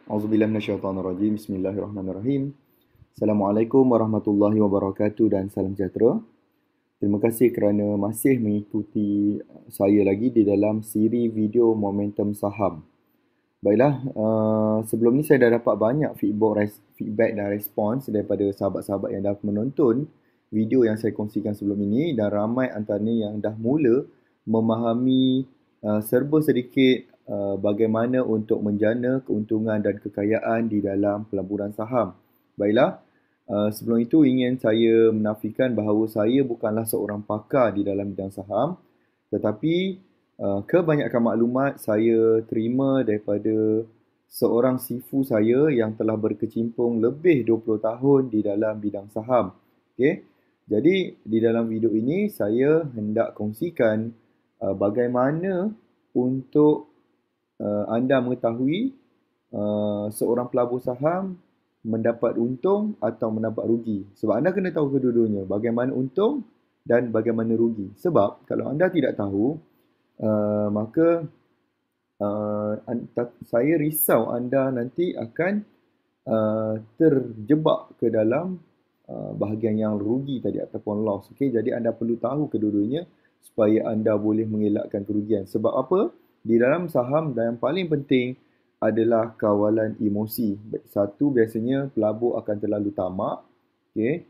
Auzubillahi minasyaitonirrajim. Bismillahirrahmanirrahim. Assalamualaikum warahmatullahi wabarakatuh dan salam sejahtera. Terima kasih kerana masih mengikuti saya lagi di dalam siri video Momentum Saham. Baiklah, sebelum ni saya dah dapat banyak feedback dan respons daripada sahabat-sahabat yang dah menonton video yang saya kongsikan sebelum ini, dan ramai antaranya yang dah mula memahami serba sedikit bagaimana untuk menjana keuntungan dan kekayaan di dalam pelaburan saham. Baiklah, sebelum itu ingin saya menafikan bahawa saya bukanlah seorang pakar di dalam bidang saham, tetapi kebanyakan maklumat saya terima daripada seorang sifu saya yang telah berkecimpung lebih 20 tahun di dalam bidang saham. Okey. Jadi di dalam video ini saya hendak kongsikan bagaimana untuk anda mengetahui seorang pelabur saham mendapat untung atau mendapat rugi. Sebab anda kena tahu kedua-duanya, bagaimana untung dan bagaimana rugi. Sebab kalau anda tidak tahu, maka saya risau anda nanti akan terjebak ke dalam bahagian yang rugi tadi ataupun loss. Okay? Jadi anda perlu tahu kedua-duanya supaya anda boleh mengelakkan kerugian. Sebab apa? Di dalam saham dan yang paling penting adalah kawalan emosi. Satu, biasanya pelabur akan terlalu tamak. Okay?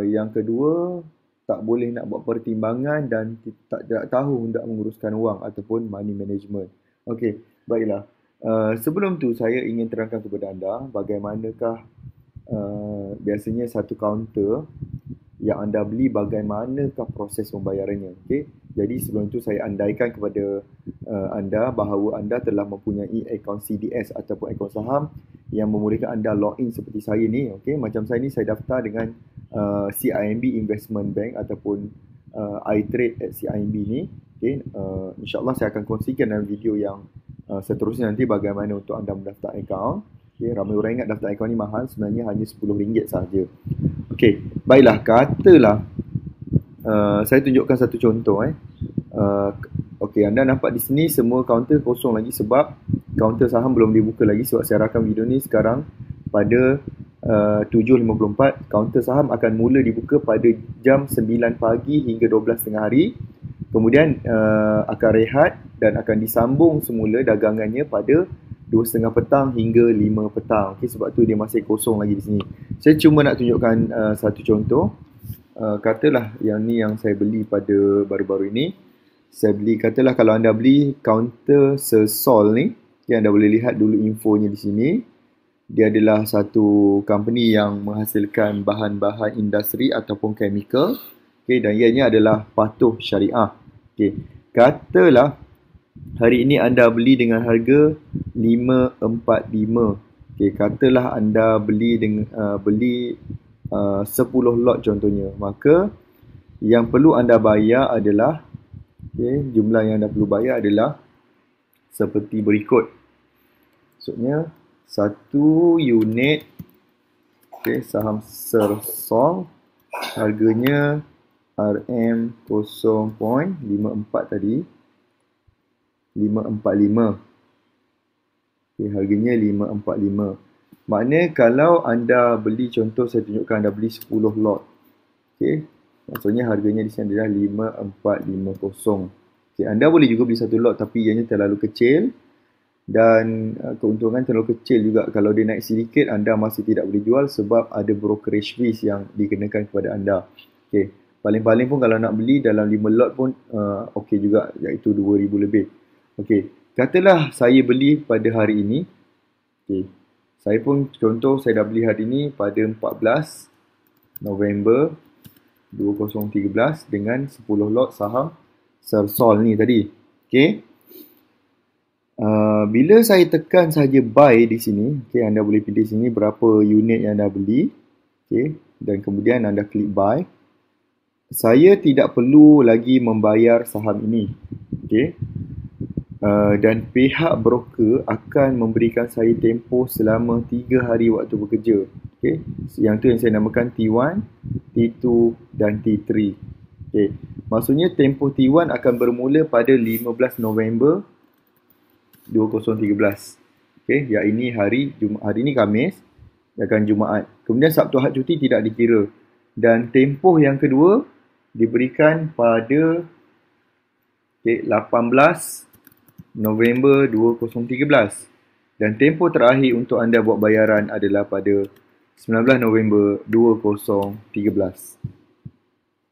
Yang kedua, tak boleh nak buat pertimbangan dan tak tahu hendak menguruskan wang ataupun money management. Okey, baiklah. Sebelum tu saya ingin terangkan kepada anda bagaimanakah biasanya satu kaunter yang anda beli, bagaimanakah proses pembayarannya. Okey. Jadi sebelum itu saya andaikan kepada anda bahawa anda telah mempunyai akaun CDS ataupun akaun saham yang membolehkan anda login seperti saya ni. Okey, macam saya ni, saya daftar dengan CIMB Investment Bank ataupun iTrade at CIMB ni. Okey, insyaAllah saya akan kongsikan dalam video yang seterusnya nanti bagaimana untuk anda mendaftar akaun. Okay, ramai orang ingat daftar akaun ni mahal, sebenarnya hanya RM10 sahaja. Okey, baiklah, katalah saya tunjukkan satu contoh. Okey, anda nampak di sini semua kaunter kosong lagi sebab kaunter saham belum dibuka lagi. Sebab saya rakam video ni sekarang pada 7.54, kaunter saham akan mula dibuka pada jam 9 pagi hingga 12 tengah hari. Kemudian akan rehat dan akan disambung semula dagangannya pada 2.30 petang hingga 5 petang. Okay, sebab tu dia masih kosong lagi di sini. Saya cuma nak tunjukkan satu contoh. Katalah yang ni yang saya beli pada baru-baru ini. Saya beli, katalah kalau anda beli kaunter Sesol ni, okay, anda boleh lihat dulu infonya di sini. Dia adalah satu company yang menghasilkan bahan-bahan industri ataupun chemical. Okay, dan ianya adalah patuh syariah. Okay, katalah hari ini anda beli dengan harga 545. Okay, katalah anda beli dengan beli 10 lot contohnya. Maka yang perlu anda bayar adalah, okay, jumlah yang anda perlu bayar adalah seperti berikut. Maksudnya satu unit, okay, saham Sersol harganya RM0.54 tadi, 545. Okay, harganya 545. Maknanya kalau anda beli, contoh saya tunjukkan anda beli 10 lot. Okay, maksudnya harganya di sini adalah 5450. Okay, anda boleh juga beli satu lot tapi ianya terlalu kecil dan keuntungan terlalu kecil juga. Kalau dia naik sedikit, anda masih tidak boleh jual sebab ada brokerage fees yang dikenakan kepada anda. Okay, paling-paling pun kalau nak beli dalam 5 lot pun okey juga, iaitu 2000 lebih. Okey, katalah saya beli pada hari ini. Okey, saya pun contoh saya dah beli hari ini pada 14 November 2013 dengan 10 lot saham Sersol ni tadi. Okey. Bila saya tekan saja buy di sini, okey, anda boleh pilih sini berapa unit yang anda beli. Okey, dan kemudian anda klik buy. Saya tidak perlu lagi membayar saham ini. Okey. Dan pihak broker akan memberikan saya tempoh selama 3 hari waktu bekerja. Okay. Yang tu yang saya namakan T1, T2 dan T3. Okay. Maksudnya tempoh T1 akan bermula pada 15 November 2013. Okey, yang ini hari ini Khamis, akan Jumaat. Kemudian Sabtu Ahad cuti tidak dikira. Dan tempoh yang kedua diberikan pada 18 November 2013. Dan tempoh terakhir untuk anda buat bayaran adalah pada 19 November 2013.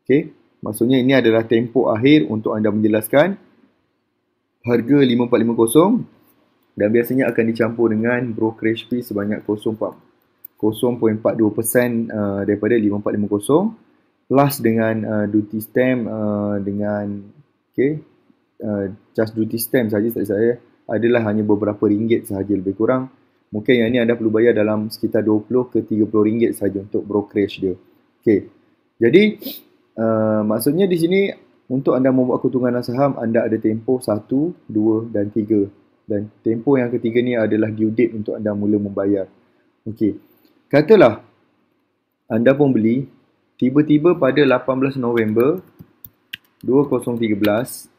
Okey, maksudnya ini adalah tempoh akhir untuk anda menjelaskan harga 5450 dan biasanya akan dicampur dengan brokerage fee sebanyak 0.42% daripada 5450 plus dengan duty stamp dengan just duty stamp saja saya adalah hanya beberapa ringgit sahaja, lebih kurang mungkin yang ini anda perlu bayar dalam sekitar 20 ke 30 ringgit saja untuk brokerage dia. Okey. Jadi maksudnya di sini untuk anda membuat keuntungan dalam saham anda ada tempoh 1, 2 dan 3. Dan tempoh yang ketiga ni adalah due date untuk anda mula membayar. Okey. Katalah anda pun beli tiba-tiba pada 18 November 2013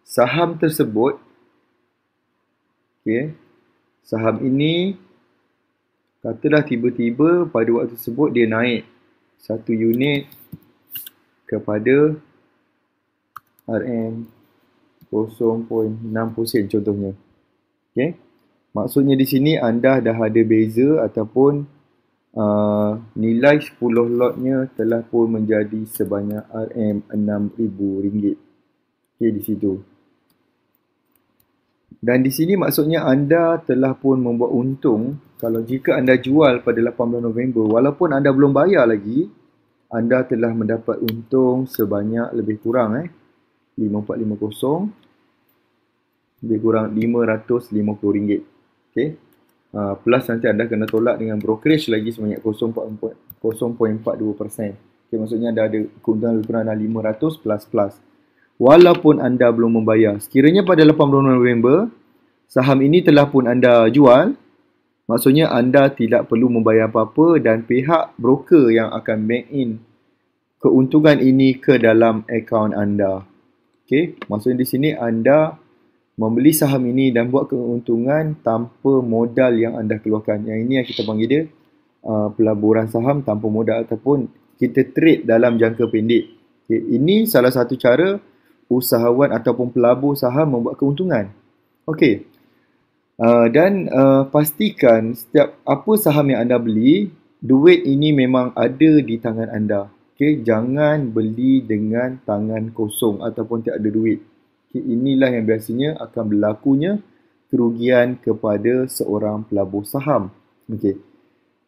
saham tersebut, saham ini katalah tiba-tiba pada waktu tersebut dia naik 1 unit kepada RM 0.60 sen contohnya. Maksudnya di sini anda dah ada beza ataupun nilai 10 lotnya telah pun menjadi sebanyak RM6,000. Di situ. Dan di sini maksudnya anda telah pun membuat untung kalau jika anda jual pada 18 November walaupun anda belum bayar lagi, anda telah mendapat untung sebanyak lebih kurang 5450 lebih kurang RM550. Okey. Plus nanti anda kena tolak dengan brokerage lagi sebanyak 0.42%. Okey, maksudnya anda ada keuntungan lebih kurang 500 plus. Walaupun anda belum membayar. Sekiranya pada 18 November, saham ini telah pun anda jual, maksudnya anda tidak perlu membayar apa-apa dan pihak broker yang akan bank in keuntungan ini ke dalam akaun anda. Okey, maksudnya di sini anda membeli saham ini dan buat keuntungan tanpa modal yang anda keluarkan. Yang ini yang kita panggil dia pelaburan saham tanpa modal ataupun kita trade dalam jangka pendek. Okay, ini salah satu cara usahawan ataupun pelabur saham membuat keuntungan. Okey. Dan pastikan setiap apa saham yang anda beli, duit ini memang ada di tangan anda. Okey, jangan beli dengan tangan kosong ataupun tiada duit. Okay, inilah yang biasanya akan berlakunya kerugian kepada seorang pelabur saham. Okey.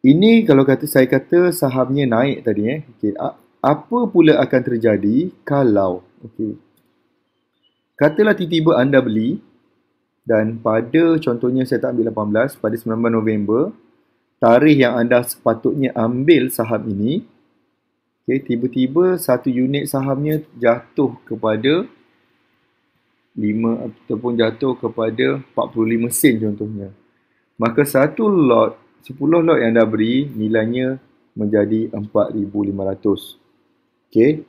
Ini kalau saya kata sahamnya naik tadi Okey, apa pula akan terjadi kalau katalah tiba-tiba anda beli dan pada contohnya saya tak ambil 18, pada 19 November tarikh yang anda sepatutnya ambil saham ini, tiba-tiba satu unit sahamnya jatuh kepada 5 ataupun jatuh kepada 45 sen contohnya. Maka satu lot, 10 lot yang anda beri nilainya menjadi 4,500. Okey.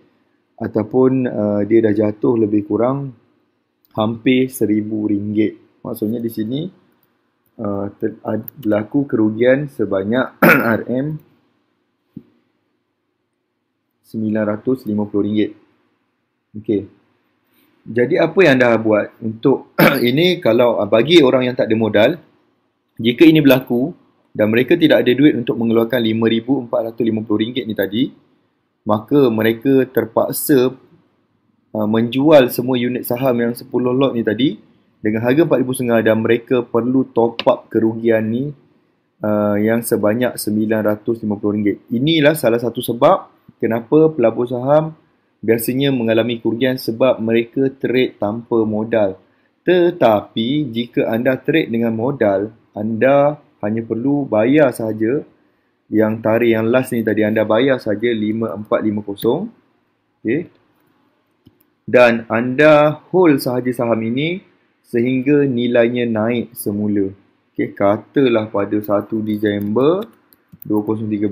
Ataupun dia dah jatuh lebih kurang hampir RM1,000. Maksudnya di sini berlaku kerugian sebanyak RM950. Okey. Jadi apa yang anda buat untuk ini kalau bagi orang yang tak ada modal, jika ini berlaku dan mereka tidak ada duit untuk mengeluarkan RM5,450 ni tadi, maka mereka terpaksa menjual semua unit saham yang 10 lot ni tadi dengan harga RM4,500 dan mereka perlu top up kerugian ni yang sebanyak RM950. Inilah salah satu sebab kenapa pelabur saham biasanya mengalami kerugian sebab mereka trade tanpa modal. Tetapi jika anda trade dengan modal, anda hanya perlu bayar sahaja yang tarikh yang last ni tadi, anda bayar saja 5450. Okey. Dan anda hold sahaja saham ini sehingga nilainya naik semula. Okey, katalah pada 1 Disember 2013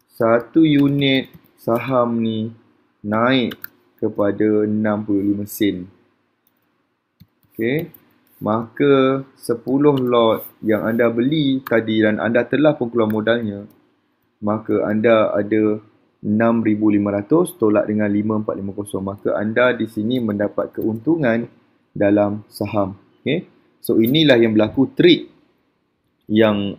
satu unit saham ni naik kepada 65 sen. Okey. maka 10 lot yang anda beli tadi dan anda telah pun keluar modalnya, maka anda ada 6,500 tolak dengan 5,450. Maka anda di sini mendapat keuntungan dalam saham. Okay? So inilah yang berlaku, trik yang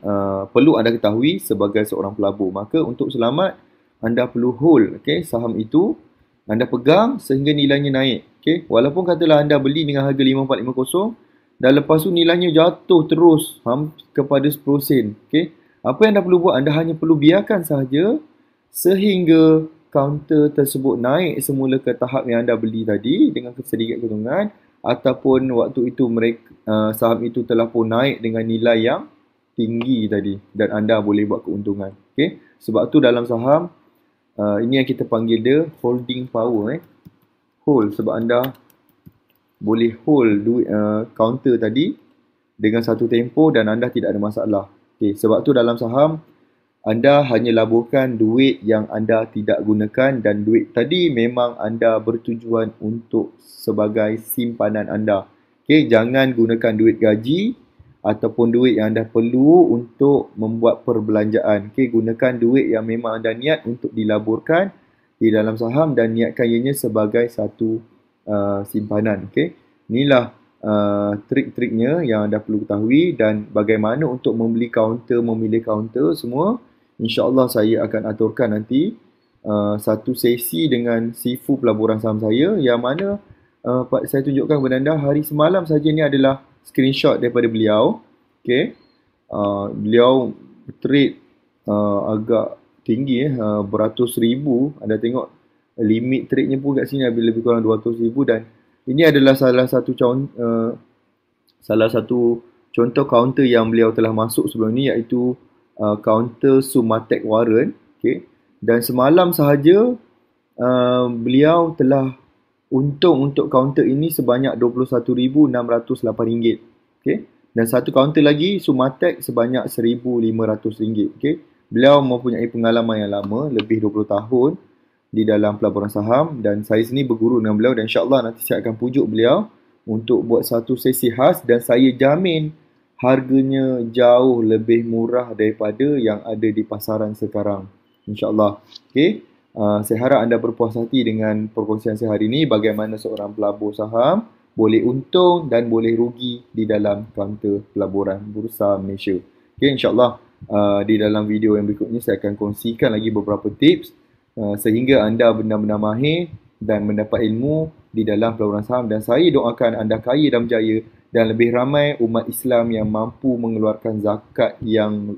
perlu anda ketahui sebagai seorang pelabur. Maka untuk selamat, anda perlu hold saham itu, anda pegang sehingga nilainya naik. Walaupun katalah anda beli dengan harga 5,450 dan lepas tu nilainya jatuh terus kepada 10 sen. Apa yang anda perlu buat? Anda hanya perlu biarkan sahaja sehingga kaunter tersebut naik semula ke tahap yang anda beli tadi dengan sedikit keuntungan, ataupun waktu itu saham itu telah pun naik dengan nilai yang tinggi tadi dan anda boleh buat keuntungan. Sebab tu dalam saham ini yang kita panggil dia holding power. Hold, sebab anda boleh hold duit counter tadi dengan satu tempoh dan anda tidak ada masalah. Sebab tu dalam saham anda hanya laburkan duit yang anda tidak gunakan, dan duit tadi memang anda bertujuan untuk sebagai simpanan anda. Jangan gunakan duit gaji ataupun duit yang anda perlu untuk membuat perbelanjaan. Gunakan duit yang memang anda niat untuk dilaburkan di dalam saham dan niatkan ianya sebagai satu simpanan. Inilah trik-triknya yang anda perlu ketahui, dan bagaimana untuk membeli counter, memilih counter semua. InsyaAllah saya akan aturkan nanti satu sesi dengan Sifu pelaburan saham saya, yang mana saya tunjukkan kepada anda hari semalam saja. Ni adalah screenshot daripada beliau. Beliau trade agak tinggi, beratus ribu. Anda tengok limit trade-nya pun kat sini lebih kurang 200,000, dan ini adalah salah satu contoh counter yang beliau telah masuk sebelum ini, iaitu counter Sumatek Warren. Dan semalam sahaja beliau telah untung untuk counter ini sebanyak RM21,608. Dan satu counter lagi Sumatek sebanyak RM1,500. Beliau mempunyai pengalaman yang lama, lebih 20 tahun di dalam pelaburan saham, dan saya sini berguru dengan beliau, dan insyaAllah nanti saya akan pujuk beliau untuk buat satu sesi khas, dan saya jamin harganya jauh lebih murah daripada yang ada di pasaran sekarang, insyaAllah. Saya harap anda berpuas hati dengan perkongsian saya hari ini, bagaimana seorang pelabur saham boleh untung dan boleh rugi di dalam kaunter pelaburan Bursa Malaysia. InsyaAllah di dalam video yang berikutnya saya akan kongsikan lagi beberapa tips sehingga anda benar-benar mahir dan mendapat ilmu di dalam pelaburan saham, dan saya doakan anda kaya dan berjaya, dan lebih ramai umat Islam yang mampu mengeluarkan zakat yang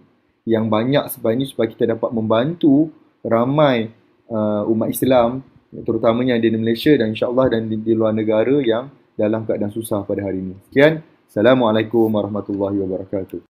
banyak sebab ini, supaya kita dapat membantu ramai umat Islam, terutamanya di Malaysia dan insyaAllah dan di luar negara yang dalam keadaan susah pada hari ini. Sekian, Assalamualaikum warahmatullahi wabarakatuh.